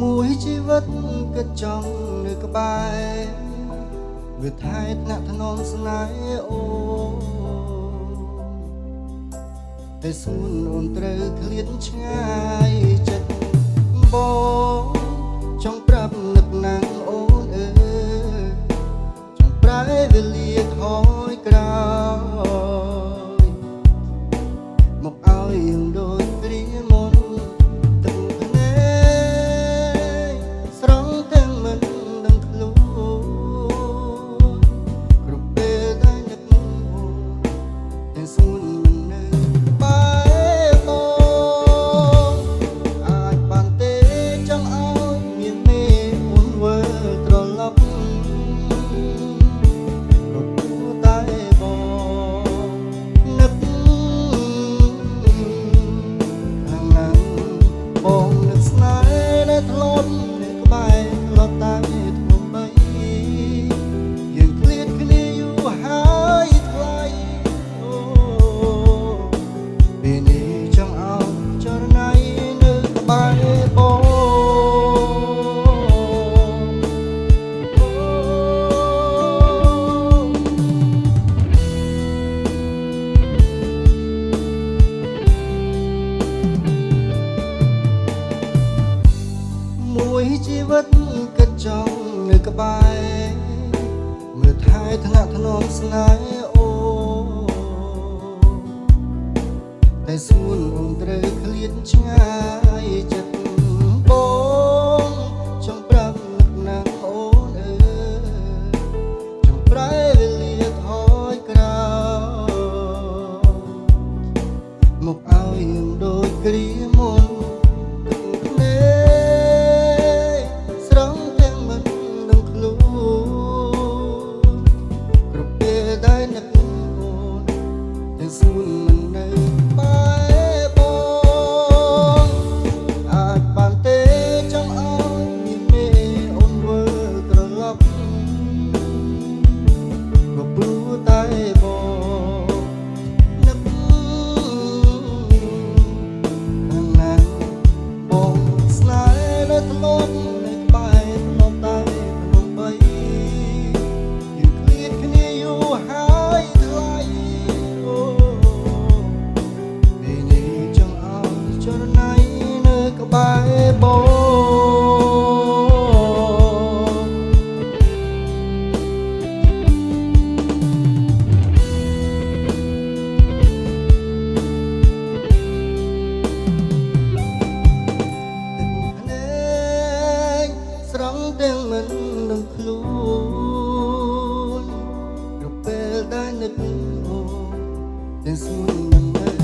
មួយជីវិតគិតចង់នៅក្បែរវាថែថ្នាក់ថ្នមស្នេហ៍អូតែសួនអូនត្រូវឃ្លាតឆ្ងាយចិត្តបងចង់ប្រាប់នឹកណាំងអូនអើយចង់ប្រែវេលាថយក្រោយមកឲ្យយើងដូចគ្រាមុនទឹកភ្នែកស្រង់ទាំងមិនដឹងខ្លួនគ្រប់ពេលដែលនឹកអូនទាំងសួនមិននៅបែបបងអាចបានទេចង់ឲ្យមានមេអូនវិលត្រឡប់ក៏ព្រោះតែបងនឹកខាងណាបងនឹកស្នេហ៍ដែលធ្លាប់នៅក្បែរធ្លាប់តែធ្នំបីយើងឃ្លាតគ្នាយូរហើយថ្លៃអូពេលនេះចង់ឲ្យចរណៃនៅក្បែរបងមួយជីវិតគិតចង់នៅក្បែរមើលថែថ្នាក់ថ្នមស្នេហ៍អូតែសួនអូនត្រូវឃ្លាតឆ្ងាយចិត្តបងចង់ប្រាប់នឹកណាំងអូនអើយចង់ប្រែវេលាថយក្រោយមកឲ្យយើងដូចគ្រាមុនសួនមិននៅបែបបងអាចបានទេចង់ឲ្យមានមេអូនវិលត្រឡប់ក៏ព្រោះតែបងនឹកខាងណាបងស្នេហ៍ដែលធ្លាប់នៅក្បែរធ្លាប់តែភ្នំបីយើងឃ្លាតគ្នាយូរហើយថ្លៃក្បែរបងទឹកភ្នែកស្រង់ទាំងមិនដឹងខ្លួនគ្រប់ពេលដែលនឹកអូនទាំងសួនមិននៅ